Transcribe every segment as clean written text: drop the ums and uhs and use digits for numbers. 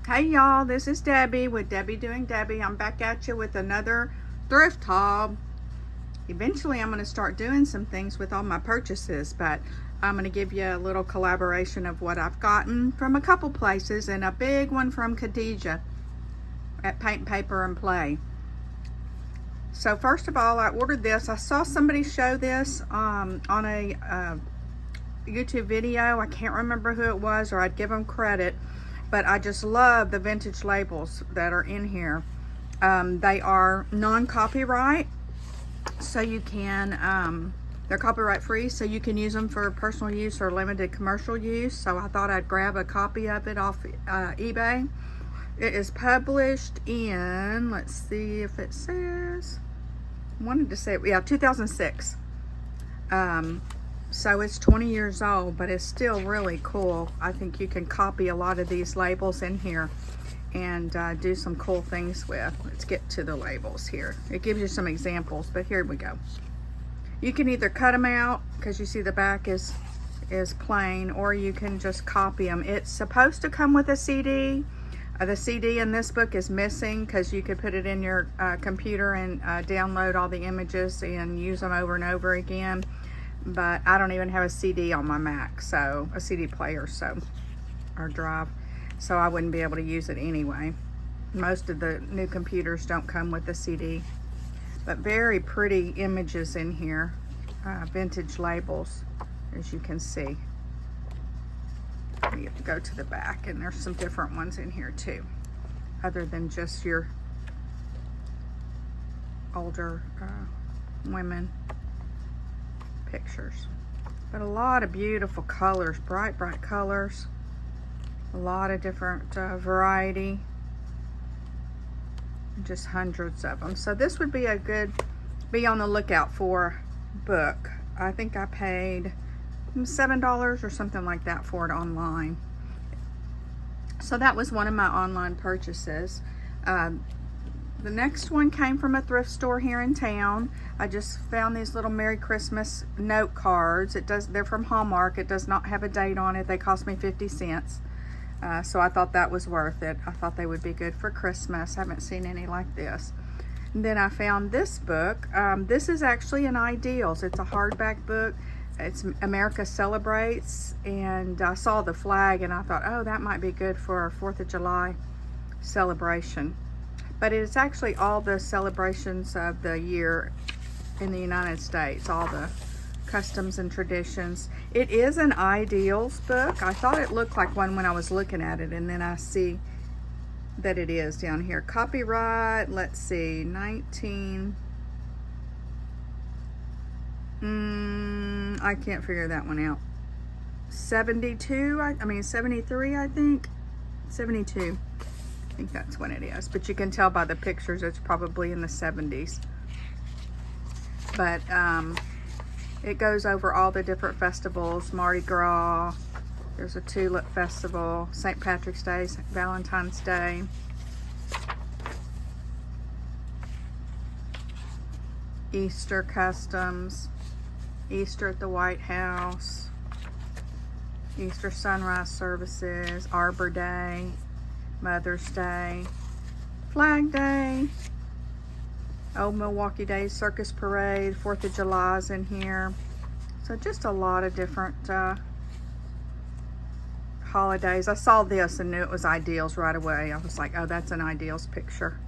Hey y'all, this is Debbie with Debbie Doing Debbie. I'm back at you with another thrift haul. Eventually I'm going to start doing some things with all my purchases, but I'm going to give you a little collaboration of what I've gotten from a couple places and a big one from Khadijah at Paint, Paper, and Play. So first of all, I ordered this. I saw somebody show this on a YouTube video. I can't remember who it was, or I'd give them credit. But I just love the vintage labels that are in here. They are non-copyright, so you can, they're copyright free, so you can use them for personal use or limited commercial use. So I thought I'd grab a copy of it off eBay. It is published in, let's see if it says, I wanted to say, yeah, 2006. So it's 20 years old, but it's still really cool. I think you can copy a lot of these labels in here and do some cool things with. Let's get to the labels here. It gives you some examples, but here we go. You can either cut them out, because you see the back is plain, or you can just copy them. It's supposed to come with a CD. The CD in this book is missing, because you could put it in your computer and download all the images and use them over and over again. But I don't even have a CD on my Mac, so a CD player, so, or drive, so I wouldn't be able to use it anyway. Most of the new computers don't come with a CD, but very pretty images in here, vintage labels, as you can see. You have to go to the back, and there's some different ones in here too, other than just your older women pictures. But a lot of beautiful colors, bright colors, a lot of different variety, just hundreds of them. So this would be a good be on the lookout for book. I think I paid $7 or something like that for it online. So that was one of my online purchases. The next one came from a thrift store here in town. I just found these little Merry Christmas note cards. They're from Hallmark. It does not have a date on it. They cost me 50 cents. So I thought that was worth it. I thought they would be good for Christmas. I haven't seen any like this. And then I found this book. This is actually an Ideals. It's a hardback book. It's America Celebrates, and I saw the flag and I thought, oh, that might be good for our 4th of July celebration. But it's actually all the celebrations of the year in the United States, all the customs and traditions. It is an Ideals book. I thought it looked like one when I was looking at it, and then I see that it is down here. Copyright, let's see, 19... I can't figure that one out. 72, I mean 73, I think. 72. I think that's when it is. But you can tell by the pictures it's probably in the 70s. But it goes over all the different festivals. Mardi Gras. There's a Tulip Festival. St. Patrick's Day. Valentine's Day. Easter customs. Easter at the White House, Easter sunrise services, Arbor Day, Mother's Day, Flag Day, Old Milwaukee Day, Circus Parade, 4th of July is in here. So just a lot of different holidays. I saw this and knew it was Ideals right away. I was like, oh, that's an Ideals picture.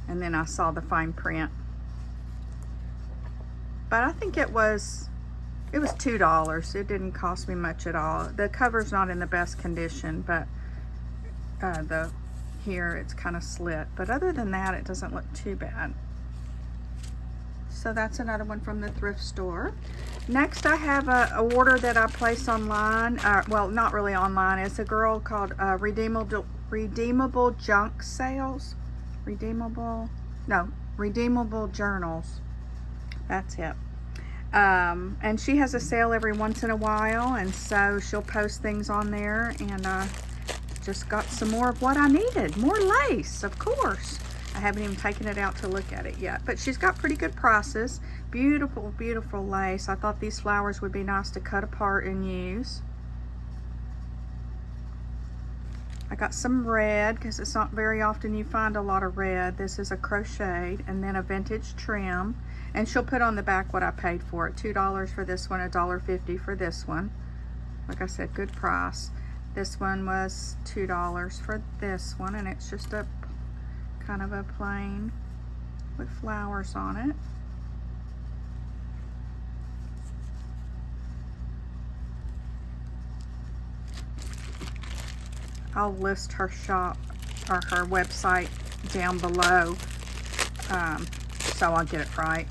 And then I saw the fine print. But I think it was $2. It didn't cost me much at all. The cover's not in the best condition, but here it's kind of slit. But other than that, it doesn't look too bad. So that's another one from the thrift store. Next, I have a order that I placed online. Well, not really online. It's a girl called Redeemable Junk Sales. Redeemable Journals. That's it. And she has a sale every once in a while, and so she'll post things on there, and just got some more of what I needed. More lace, of course. I haven't even taken it out to look at it yet, but she's got pretty good prices. Beautiful, beautiful lace. I thought these flowers would be nice to cut apart and use. I got some red because it's not very often you find a lot of red. This is a crocheted, and then a vintage trim. And she'll put on the back what I paid for it. $2 for this one, $1.50 for this one. Like I said, good price. This one was $2 for this one, and it's just a kind of a plain with flowers on it. I'll list her shop or her website down below, so I'll get it right.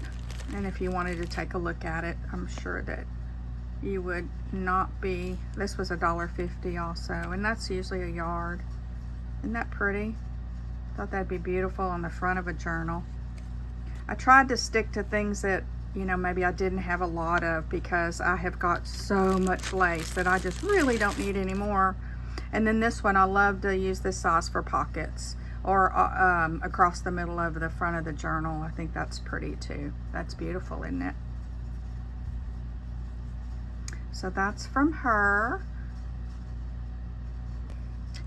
And if you wanted to take a look at it, I'm sure that you would not be. This was $1.50 also, and that's usually a yard. Isn't that pretty? Thought that'd be beautiful on the front of a journal. I tried to stick to things that, you know, maybe I didn't have a lot of, because I have got so much lace that I just really don't need anymore. And then this one, I love to use this size for pockets or across the middle of the front of the journal. I think that's pretty too. That's beautiful, isn't it? So that's from her.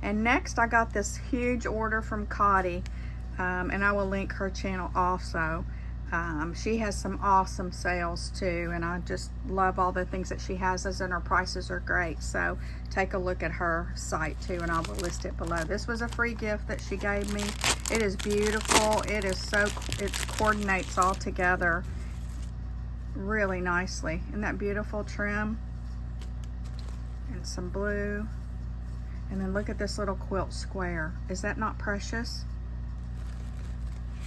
And next I got this huge order from Khadijah, and I will link her channel also. She has some awesome sales too, and I just love all the things that she has, and her prices are great. So take a look at her site too, and I will list it below. This was a free gift that she gave me. It is beautiful. It is so, it coordinates all together really nicely. Isn't that beautiful trim? And some blue. And then look at this little quilt square. Is that not precious?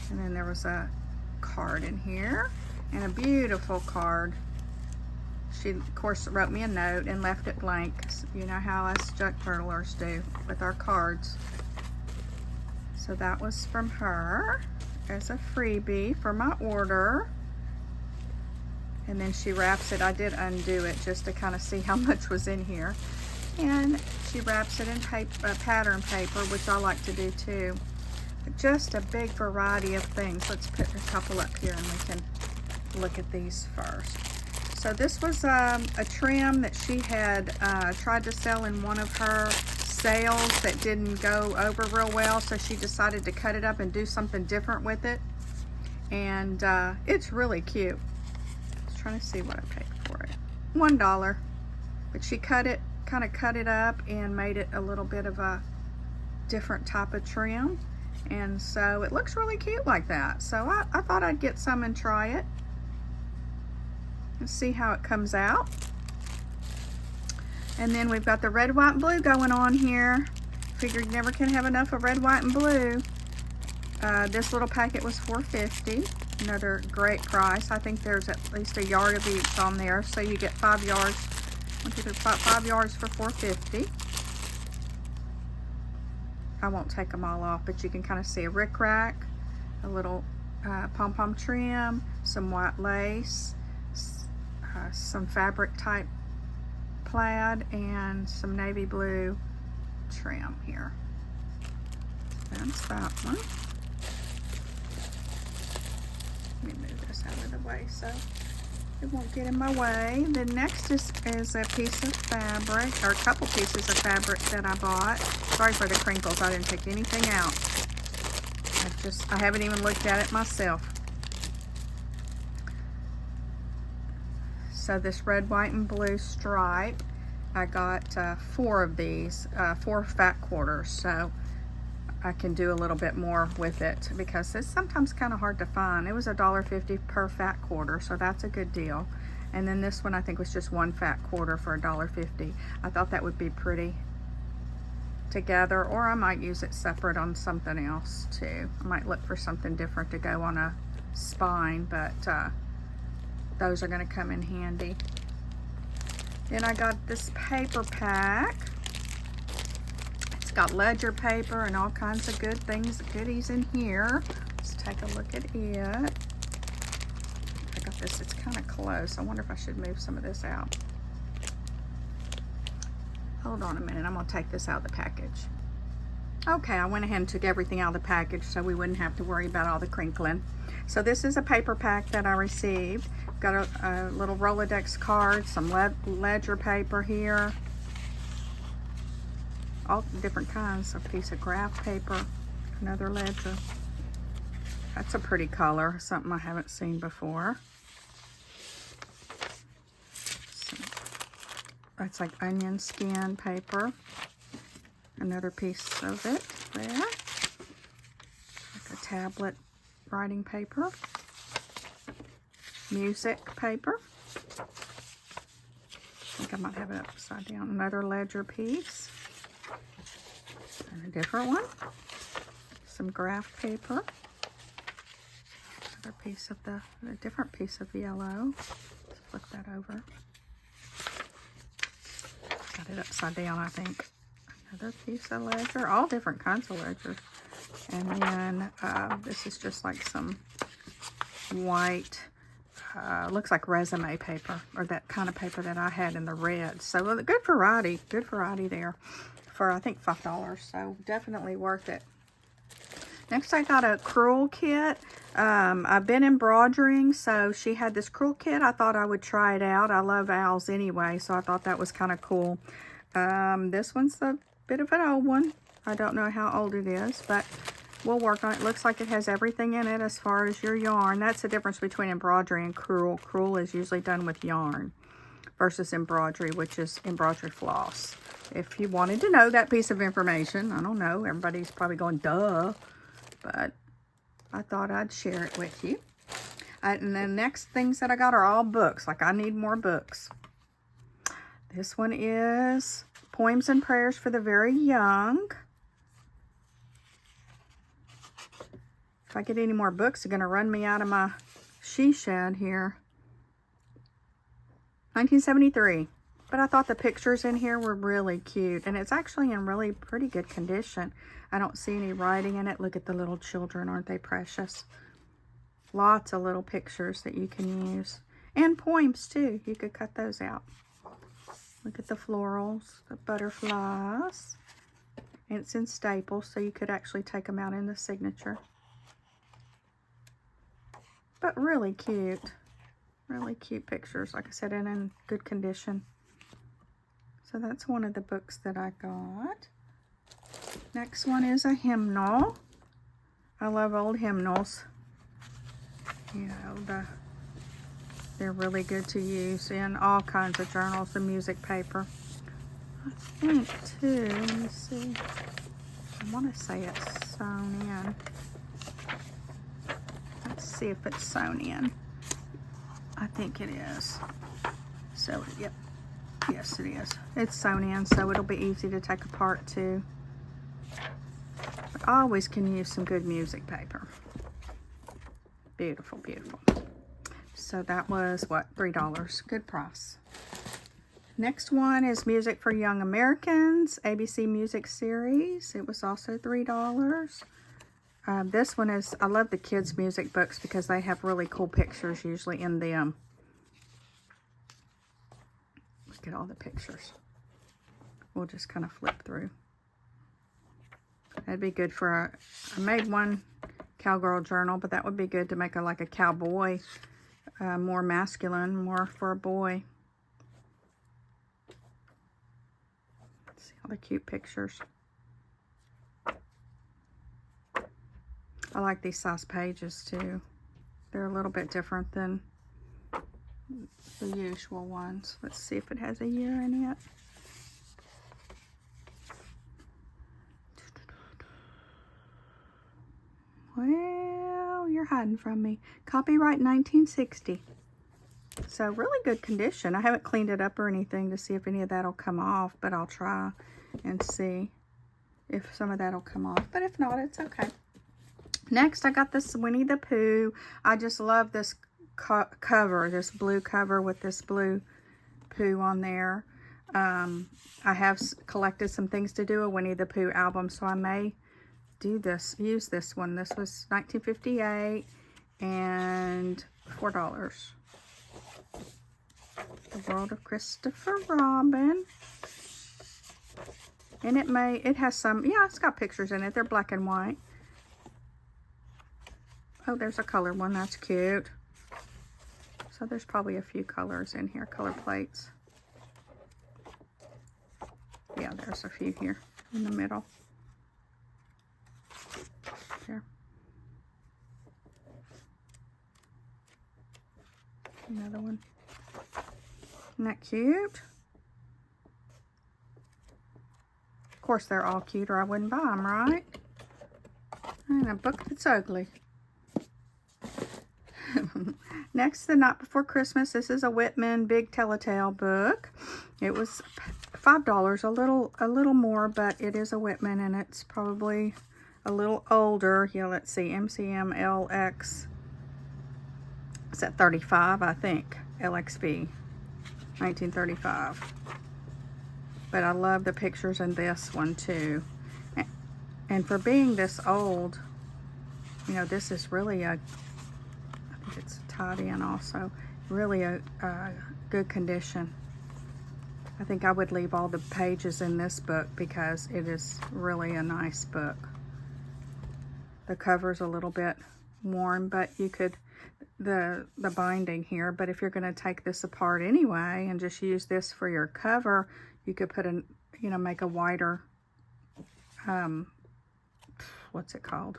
And then there was a card in here, and a beautiful card. She of course wrote me a note and left it blank. You know how us junk journalers do with our cards. So that was from her as a freebie for my order. And then she wraps it. I did undo it just to kind of see how much was in here. And she wraps it in paper, pattern paper, which I like to do too. Just a big variety of things. Let's put a couple up here and we can look at these first. So this was a trim that she had tried to sell in one of her sales that didn't go over real well, so she decided to cut it up and do something different with it. And it's really cute. I was trying to see what I paid for it. $1. But she cut it, kind of cut it up and made it a little bit of a different type of trim. And so it looks really cute like that. So I thought I'd get some and try it and see how it comes out. And then we've got the red, white, and blue going on here. Figured you never can have enough of red, white, and blue. This little packet was $4.50. Another great price. I think there's at least a yard of each on there. So you get 5 yards. 1, 2, 3, 5 yards for $4.50. I won't take them all off, but you can kind of see a rickrack, a little pom-pom trim, some white lace, some fabric type plaid, and some navy blue trim here. That's that one. Let me move this out of the way so it won't get in my way. The next is a piece of fabric, or a couple pieces of fabric that I bought. Sorry for the crinkles, I didn't take anything out. I haven't even looked at it myself. So this red, white, and blue stripe, I got 4 of these, 4 fat quarters, so I can do a little bit more with it because it's sometimes kind of hard to find. It was $1.50 per fat quarter, so that's a good deal. And then this one I think was just 1 fat quarter for $1.50. I thought that would be pretty together, or I might use it separate on something else too. I might look for something different to go on a spine, but those are going to come in handy. Then I got this paper pack. It's got ledger paper and all kinds of good things, goodies in here. Let's take a look at it. I got this, it's kind of close. I wonder if I should move some of this out. Hold on a minute, I'm gonna take this out of the package. Okay, I went ahead and took everything out of the package so we wouldn't have to worry about all the crinkling. So this is a paper pack that I received. Got a little Rolodex card, some ledger paper here. all different kinds. A piece of graph paper, another ledger. That's a pretty color, something I haven't seen before. That's like onion skin paper. Another piece of it there. Like a tablet writing paper. Music paper. I think I might have it upside down. Another ledger piece. And a different one. Some graph paper. Another piece of a different piece of yellow. Let's flip that over. Got it upside down, I think. Another piece of ledger, all different kinds of ledgers. And then this is just like some white, looks like resume paper, or that kind of paper that I had in the red. So good variety there for I think $5. So definitely worth it. Next I got a crewel kit. I've been embroidering, so she had this crewel kit. I thought I would try it out. I love owls anyway, so I thought that was kind of cool. This one's a bit of an old one. I don't know how old it is, but we'll work on it. It looks like it has everything in it as far as your yarn. That's the difference between embroidery and crewel. Crewel is usually done with yarn versus embroidery, which is embroidery floss. If you wanted to know that piece of information, I don't know. Everybody's probably going, duh. But I thought I'd share it with you. And the next things that I got are all books. Like, I need more books. This one is Poems and Prayers for the Very Young. If I get any more books, they're going to run me out of my she shed here. 1973. But I thought the pictures in here were really cute. And it's actually in really pretty good condition. I don't see any writing in it. Look at the little children. Aren't they precious? Lots of little pictures that you can use. And poems, too. You could cut those out. Look at the florals, the butterflies. And it's in staples, so you could actually take them out in the signature. But really cute. Really cute pictures. Like I said, and in good condition. So that's one of the books that I got. Next one is a hymnal. I love old hymnals. You know, they're really good to use in all kinds of journals and music paper. I think too, let me see. I want to say it's sewn in. Let's see if it's sewn in. I think it is. So, yep. Yes, it is. It's sewn in, so it'll be easy to take apart too. But I always can use some good music paper. Beautiful, beautiful. So that was, what, $3. Good price. Next one is Music for Young Americans, ABC Music Series. It was also $3. This one is, I love the kids' music books because they have really cool pictures usually in them. Look at all the pictures. We'll just kind of flip through. That'd be good for I made one cowgirl journal, but that would be good to make like a cowboy, more masculine, more for a boy. Let's see all the cute pictures. I like these size pages too. They're a little bit different than the usual ones. Let's see if it has a year in it. Well, you're hiding from me. Copyright 1960. So really good condition. I haven't cleaned it up or anything to see if any of that'll come off, but I'll try and see if some of that'll come off. But if not, it's okay. Next, I got this Winnie the Pooh. I just love this cover, this blue cover with this blue Pooh on there. I have collected some things to do a Winnie the Pooh album, so I may do this, use this one. This was 1958 and $4. The World of Christopher Robin. And it has some, yeah, it's got pictures in it. They're black and white. Oh, there's a color one. That's cute. So there's probably a few colors in here, color plates. Yeah, there's a few here. in the middle. Here. Another one. Isn't that cute? Of course, they're all cute or I wouldn't buy them, right? And a book that's ugly. Next, The Night Before Christmas. This is a Whitman Big Telltale book. It was $5, a little more, but it is a Whitman and it's probably a little older. Yeah, let's see, MCM LX. It's at 35, I think. LXV, 1935. But I love the pictures in this one too. And for being this old, you know, this is really a, I think it's tied in also, really a good condition. I think I would leave all the pages in this book because it is really a nice book. The cover's a little bit worn, but you could, the binding here, but if you're going to take this apart anyway and just use this for your cover, you could put in, you know, make a wider, what's it called?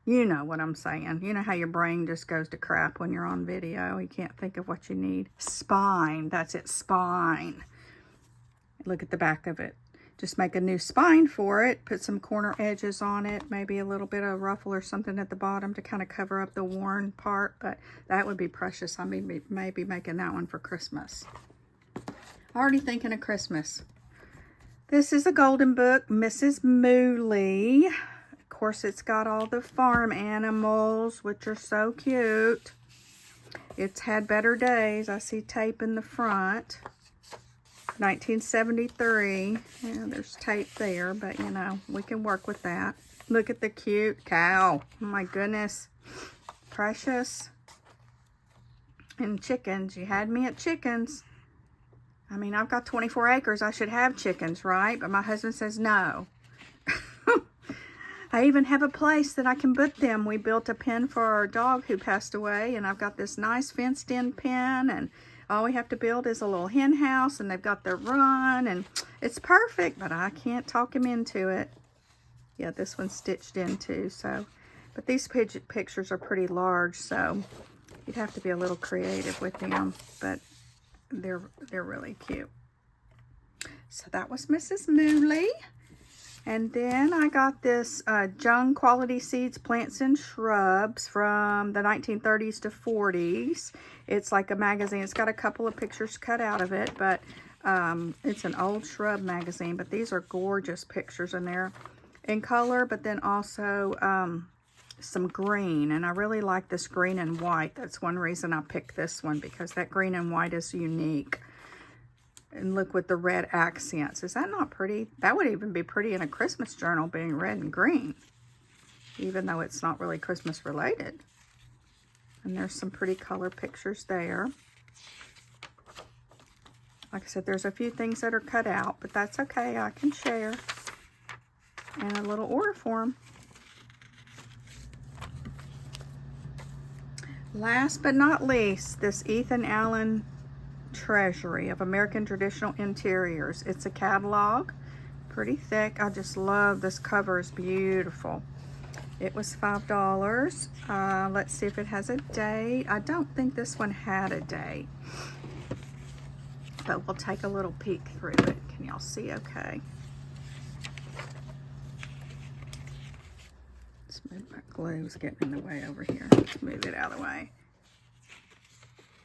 You know what I'm saying. You know how your brain just goes to crap when you're on video. You can't think of what you need. Spine. That's it. Spine. Look at the back of it. Just make a new spine for it. Put some corner edges on it. Maybe a little bit of ruffle or something at the bottom to kind of cover up the worn part. But that would be precious. I mean, maybe making that one for Christmas. Already thinking of Christmas. This is a golden book. Mrs. Mooley. Of course, it's got all the farm animals, which are so cute. It's had better days. I see tape in the front. 1973. Yeah, there's tape there, but you know, we can work with that. Look at the cute cow. Oh my goodness. Precious. And chickens. You had me at chickens. I mean, I've got 24 acres. I should have chickens, right? But my husband says no. I even have a place that I can put them. We built a pen for our dog who passed away, and I've got this nice fenced-in pen, and all we have to build is a little hen house, and they've got their run, and it's perfect, but I can't talk him into it. Yeah, this one's stitched in too, so. But these pictures are pretty large, so you'd have to be a little creative with them, but they're really cute. So that was Mrs. Mooley. And then I got this Jung Quality Seeds, Plants and Shrubs from the 1930s to 40s. It's like a magazine. It's got a couple of pictures cut out of it, but it's an old shrub magazine. But these are gorgeous pictures in there in color, but then also some green. And I really like this green and white. That's one reason I picked this one, because that green and white is unique. And look with the red accents. Is that not pretty? That would even be pretty in a Christmas journal, being red and green, even though it's not really Christmas related. And there's some pretty color pictures there. Like I said, there's a few things that are cut out, but that's okay. I can share. And a little order form. Last but not least, this Ethan Allen Treasury of American Traditional Interiors. It's a catalog, pretty thick. I just love this cover. It's beautiful. It was $5. Let's see if it has a date. I don't think this one had a date, but we'll take a little peek through it. Can y'all see okay? Let's move my glue's getting in the way over here. Let's move it out of the way.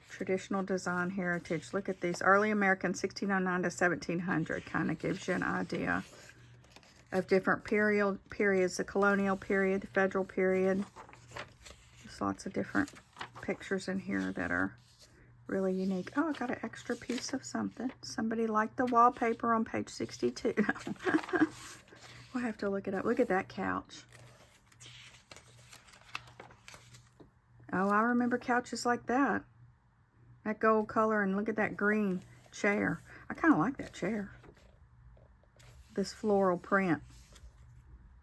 Traditional design heritage. Look at these. Early American, 1609 to 1700. Kind of gives you an idea of different periods. The colonial period, the federal period. There's lots of different pictures in here that are really unique. Oh, I got an extra piece of something. Somebody liked the wallpaper on page 62. We'll have to look it up. Look at that couch. Oh, I remember couches like that. That gold color, and look at that green chair. I kind of like that chair. This floral print.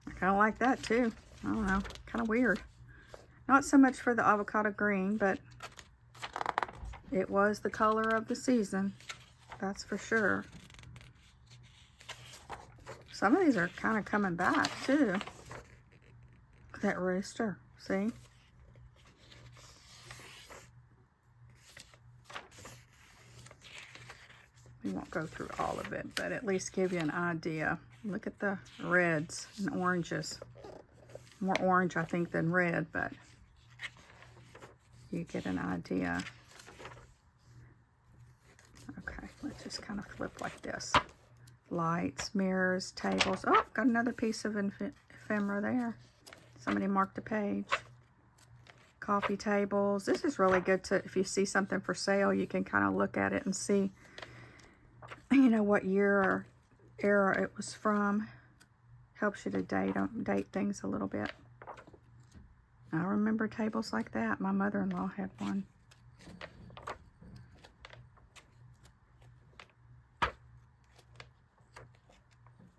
I kind of like that too. I don't know, kind of weird. Not so much for the avocado green, but it was the color of the season. That's for sure. Some of these are kind of coming back too. Look at that rooster, see? We won't go through all of it, but at least give you an idea. Look at the reds and oranges. More orange, I think, than red, but you get an idea. Okay, let's just kind of flip like this. Lights, mirrors, tables. Oh, got another piece of ephemera there. Somebody marked a page. Coffee tables. This is really good to, if you see something for sale, you can kind of look at it and see, you know, what year or era it was from. Helps you to date things a little bit. I remember tables like that. My mother-in-law had one.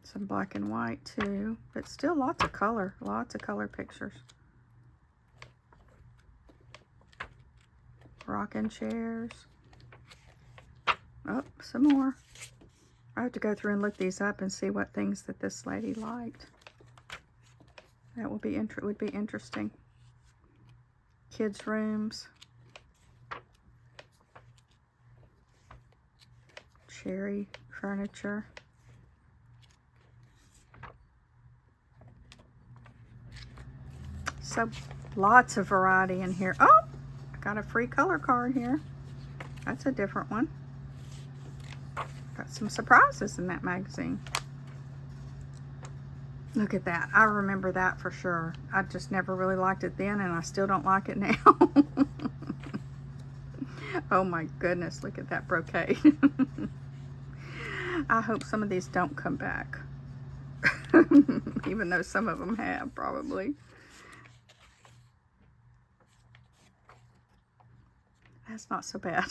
Some black and white too, but still lots of color pictures. Rocking chairs. Oh, some more. I have to go through and look these up and see what things that this lady liked. That would be interesting. Kids' rooms. Cherry furniture. So lots of variety in here. Oh, I got a free color card here. That's a different one. Got some surprises in that magazine. Look at that. I remember that for sure. I just never really liked it then, and I still don't like it now. Oh my goodness, look at that brocade. I hope some of these don't come back. Even though some of them have, probably. That's not so bad.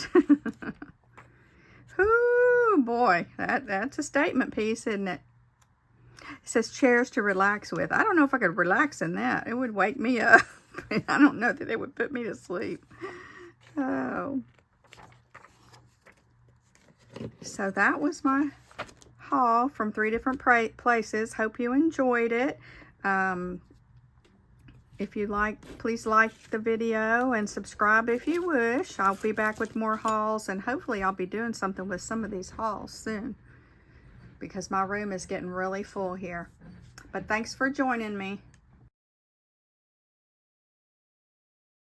Ooh, boy, that's a statement piece, isn't it? It says chairs to relax with. I don't know if I could relax in that. It would wake me up. I don't know that it would put me to sleep. Oh. So that was my haul from 3 different places. Hope you enjoyed it. If you like, please like the video and subscribe if you wish. I'll be back with more hauls, and hopefully I'll be doing something with some of these hauls soon, because my room is getting really full here. But thanks for joining me.